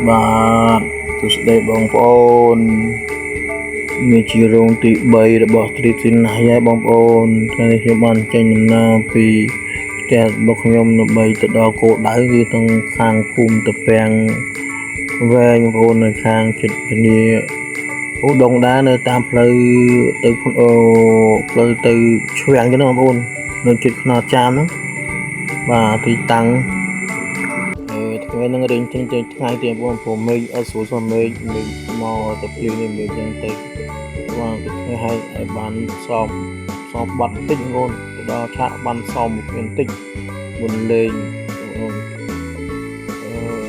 បាទទស្សដីបងប្អូនមានជារោងទី3របស់ទ្រីស៊ីនណាស់ហើយបងប្អូនថ្ងៃនេះខ្ញុំបានចេញដំណើរពីផ្ទះរបស់ខ្ញុំដើម្បីទៅដល់គោលដៅគឺទាំងខាងភូមិតាពាំងវែងបងប្អូននៅខាងជិតពលាឧដុង្គដែរនៅតាមផ្លូវទៅផ្លូវទៅឆ្វាំងចឹងបងប្អូននៅជិតខ្នល់ចាមហ្នឹងបាទទីតាំងថ្ងៃនឹងរៀងចេញថ្ងៃទីបងប្អូនមេឃអត់ស្រួលសោះមេឃមកទៅភ្លៀងនេះមេឃចឹងទៅបាទថ្ងៃឲ្យបានសមបាត់បន្តិចបងប្អូនទៅដល់ឆាកបានសមបន្តិចមុនលេងបង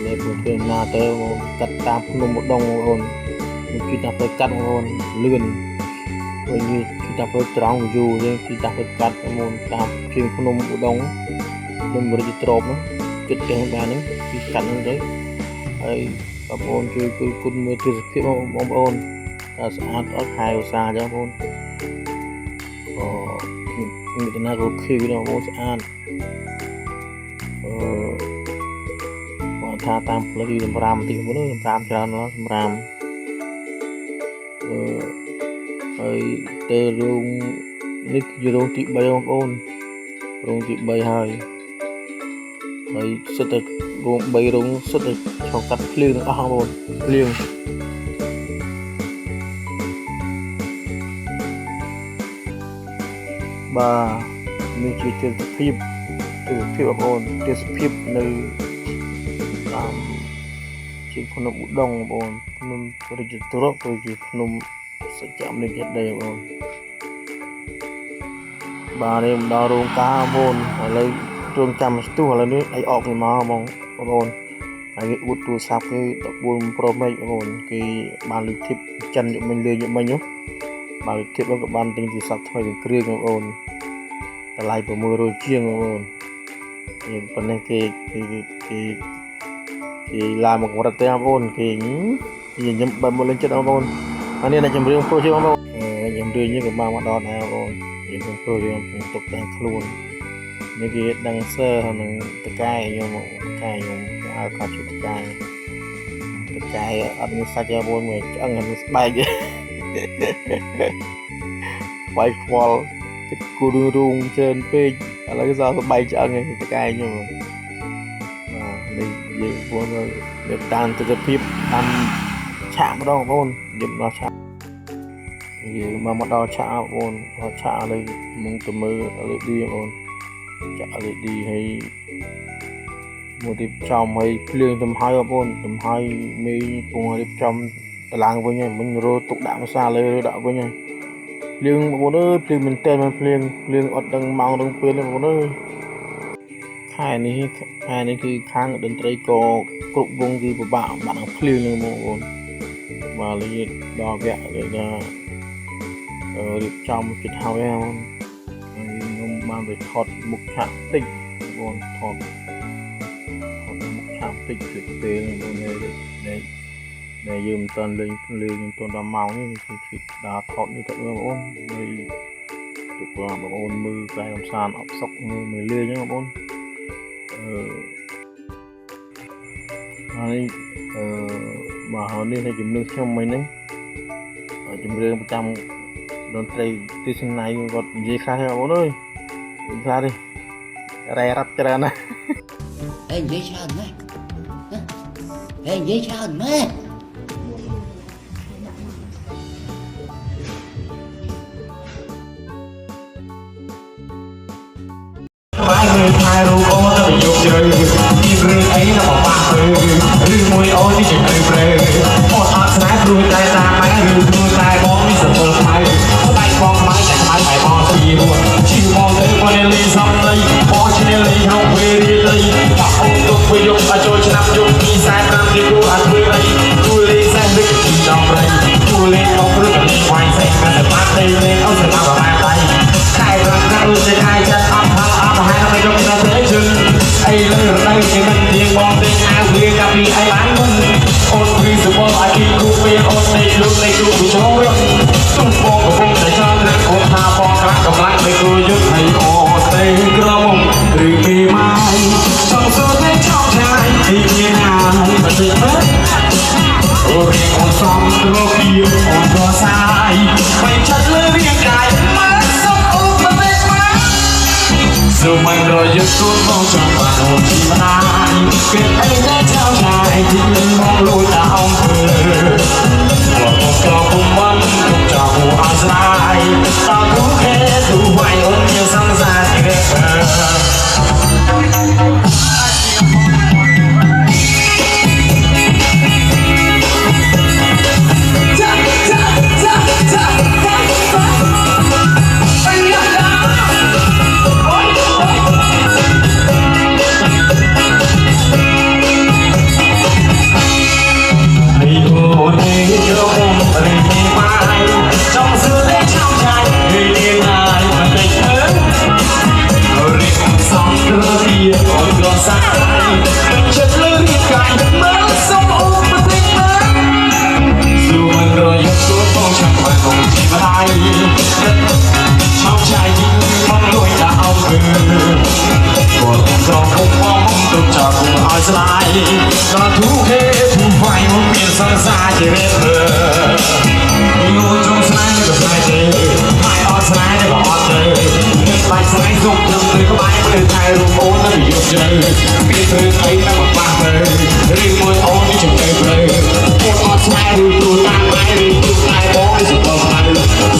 នៅព្រមណាទៅកាត់តាមភ្នំឧដុង្គបងប្អូនគឺថាទៅកាត់បងប្អូនលឿនវិញគឺថាទៅត្រង់យូរយើងគឺថាទៅកាត់បងប្អូនតាមជើងភ្នំឧដុង្គខ្ញុំរិទ្ធទ្របហ្នឹងចិត្តទាំងបានហ្នឹងគឺកាត់ហ្នឹងទៅហើយបងប្អូនជួយគុណមើលទស្សនភាពបងប្អូនថាស្អាតអត់ខែឧស្សាហ៍ចឹងបងប្អូនមានដំណើររកឃើញបងប្អូនស្អាតបងថាតាមផ្លូវសម្រាប់ទីបងប្អូនសម្រាប់ច្រើនណាស់សម្រាប់ហើយទៅរោងនេះគឺរោងទី3បងប្អូនរោងទី3ហើយសិតតែរោង3រោងសិតតែឆ្លងកាត់ភ្លៀងទាំងអស់បងប្អូនភ្លៀងបាទនេះជាទស្សនភាពបងប្អូនទស្សនភាពនៅតាមជាភ្នំឧដុង្គបងប្អូនភ្នំរាជទ្រព្យឬជាភ្នំសច្ចមនិកដីបងប្អូនបាទនេះមកដល់រោងការបងប្អូនឥឡូវរោងចាំស្ទុះឥឡូវនេះអីអកនេះមកបងប្អូនហើយគេអួតទូរស័ព្ទគេ14 Pro Max បងប្អូនគេបានលុយធីបចិនយកមិញលេងយកមិញនោះបានលុយធីបក៏បានទិញទូរស័ព្ទថ្មីគ្រឿងបងប្អូនតម្លៃ600ជាងបងប្អូនប៉ុន្តែគេឡាមកកម្រិតទេបងប្អូនគេខ្ញុំបើមកលេងចិត្តបងប្អូនអានេះតែចម្រៀងប្រូជាបងប្អូនខ្ញុំរឿននេះក៏មកដល់ដែរបងប្អូនយើងប្រូយើងទុកតែខ្លួននេះគេដឹងសើនឹងតកែខ្ញុំឲ្យខាត់ជុតតកែអត់មានសាច់បងមួយឆ្អឹងមានស្បែកវាយខ្វល់ទឹកគូរូងច្រើនពេកឥឡូវសល់ស្បែកឆ្អឹងឯងតកែខ្ញុំបាទនេះយើងបងនៅតាមទស្សនភាពតាមឆាកម្ដងបងប្អូនយើងដល់ឆាកយើងមកដល់ឆាកបងប្អូនឆាកឥឡូវមកទៅមើល LED បងប្អូនចាក់ LED ហើយមករៀបចំឲ្យភ្លៀងចំហើយបងប្អូនចំហើយមេពងរៀបចំតឡើងវិញហើយមិញរោទុកដាក់ភាសាលើដាក់វិញហើយភ្លៀងបងប្អូនអើយភ្លៀងមែនតើភ្លៀងអត់ដឹងម៉ោងដឹងពេលទេបងប្អូនអើយខែនេះគឺខាងតន្ត្រីក៏គ្រប់វងគឺពិបាកបាត់នឹងភ្លៀងនឹងបងប្អូនបាទលេខដល់វគ្គលេខថារៀបចំជិតហើយបងខ្ញុំបានទៅថតមុខឆាកតិចបងថតមុខឆាកតិចគឺពេលបងដែលយើងមិនតាន់លេងមិនតាន់ដល់ម៉ោងនេះគឺដល់ថតនេះទៅបងប្អូនហើយទុកបងប្អូនមើលតែកំសាន្តអបសុកមើលលេងហ្នឹងបងប្អូនហើយបាទនេះតែជំនឿខ្ញុំមិញហ្នឹងជំរឿនប្រចាំតន្ត្រីទីស្នៃគាត់និយាយខ្លះទេបងប្អូនអើយខ្លះទេរ៉ែរ៉ាប់ច្រើនណាស់និយាយច្រើនណាស់និយាយច្រើនណាស់បាយមើលថែរូបអូនទៅយកជ្រៅមានរឿងអីនៅបបាក់ឬមួយអូននេះជាត្រូវព្រែអូនអត់ស្នេហ៍ព្រោះតែតាមម៉ែឬព្រោះតែបងមានសុពលខ្មៅដៃបងខ្មៅតែខ្មៅតែបងពីរួចឈឺបងទៅបងនេះលីសំដីបងឈ្នះលីក្នុងពេលរៀនលីបាក់អូនទុកវាយកឲ្យចូលឆ្នាំយកពី45គេគូអត់ធ្វើអីគូលេសេះវិកពីដល់ប្រៃគូលេអោព្រឹកលេវាយសេះកាន់តែបាត់ទេលេអោសម្រាប់បាត់ដៃខែរំកាល់ជាខែចាត់អត់ហើយไม่ต้องการเสียชื่อไอ้เรื่องได้ที่มันเพียงมองเป็นอาเวียกับมีไอ้บ้านมึงโอนคือสมบูรณ์ไอ้ที่กูเปลี่ยนโอนในลุกในกูผู้ชมต้องฟองกับผมแต่ชอบเรื่องของทาฟองรักกับรักในกูยึดให้ออกเตะกระมงหรือปีไม้ชอบโซนให้ชอบชายที่มีหายมันจะ អូរៀងអូនសំត្រពីអូនក៏សាយបីចិត្តលើរាងកាយមកសុំអូនមិនទេមកសូមមិនរយៈគូនមកចាំបានអូនទីម្ដាយគេអីតែចៅចាយទីមកលួចដល់អង្គើមកក៏ពុំមិនទុកចាហូអាស្រ័យតើទូខេទូវាយអូនជាសង្សារជីវិតចិត្តលើរាងកាយមកសុំអូនមិនទេមកសួរមិនរយៈគូនបងចាំបានអូនទីម្ដាយឆោមឆាយមកលួយដល់អង្គើគាត់ក្រងគុំមកទុកចាគុំឲ្យស្លាយដល់ទូខេទូវាយមកមានសង្សារជារៀបលោកចង់ស្នេហ៍ក៏ស្នេហ៍ទេហើយអត់ស្នេហ៍ក៏អត់ទេបាច់ស្នេហ៍សុំនឹងទៅក្បែរមើលថែរូបអូនទៅយកជ្រៅគេធ្វើអីតែមកប៉ះទៅរីមួយអូននេះជិះទៅព្រៃអូនអត់ស្នេហ៍ឬទូតាមម៉ែឬទូថែបងនេះសុំទៅហើយ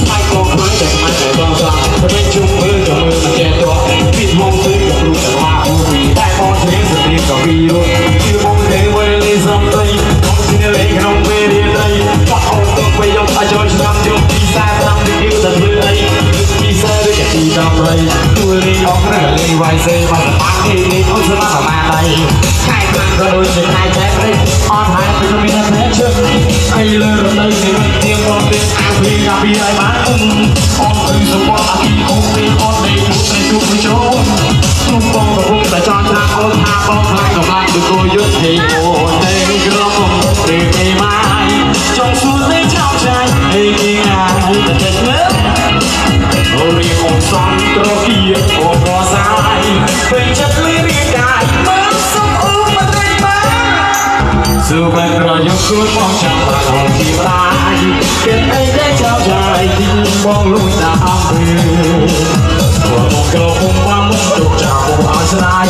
ស្បែកក៏ខ្លាំងតែមិនតែបងសាទៅជុំមើលក៏មើលមិនចេះតោះពីមកទៅក៏ព្រោះតែថាអូនតែបងស្រីស្រីក៏ពីរត់គឺបងទេវេលាសំដីបងស្នេហ៍លេក្នុងពេលរៀនដីបាក់អូនទៅពេលយកតែចូលឆ្នាំយកពី40ឆ្នាំទៅគឺតែធ្វើអីពី40ទៅទី10រៃទូលីអស់រលីវាយសេមកបាក់នេះអូនស្មារតីខែខាងក៏ដូចជាខែចែកព្រៃអត់ហើយទៅមានតែជើងអីលើរដីនេះទៀងមកទៀងអាពីដល់ពីឲ្យបានអូនគឺសុខអទីអូនពេលអូននេះទូទៅចូលទុំបងក៏ពុកតែចង់ថាអូនថាបងខ្លាចកម្លាំងដូចគោយុទ្ធហេអូនតែក្រមុំព្រេទេម៉ាយចង់សួរលេចោលចាយអីគេណាតែចិត្តមើលអូរីអូនសំត្រពីអូនក៏សាយពេលចិត្តលឺរាងកាយមកសុំអូនមិនទេមកសួរបែបរយៈគូនបងចាំបានអូនទីម្ដាយគេអីតែចោលចាយទីបងលួចដល់អង្គើមកក៏ពុំបានមកទុកចាអូអស្រាយ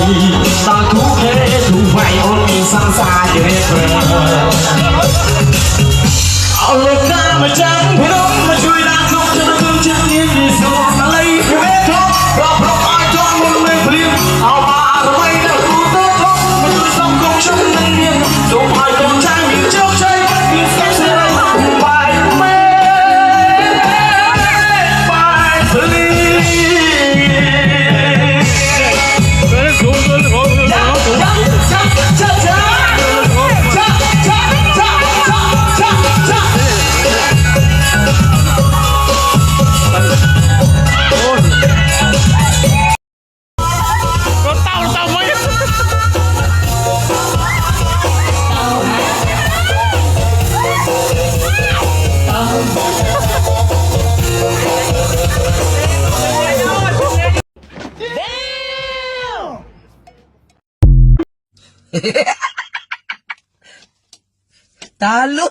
តើទូខេទូវាយអូនមានសង្សារជារៀបអរលោកតាមកចាំភ្នំមកជួយដាក់ក្នុងចិត្តចិត្តញៀនយេស៊ូមកលៃវាធំប្រប្រឲ្យចង់មុនមិនព្រៀងអោបារមីដល់គូទៅធំមិនសំគំខ្ញុំនឹងមានសូមឲ្យកូនចៅមានជោគជ័យមានសេចក្ដីបាយមេបាយភ្លីTalo.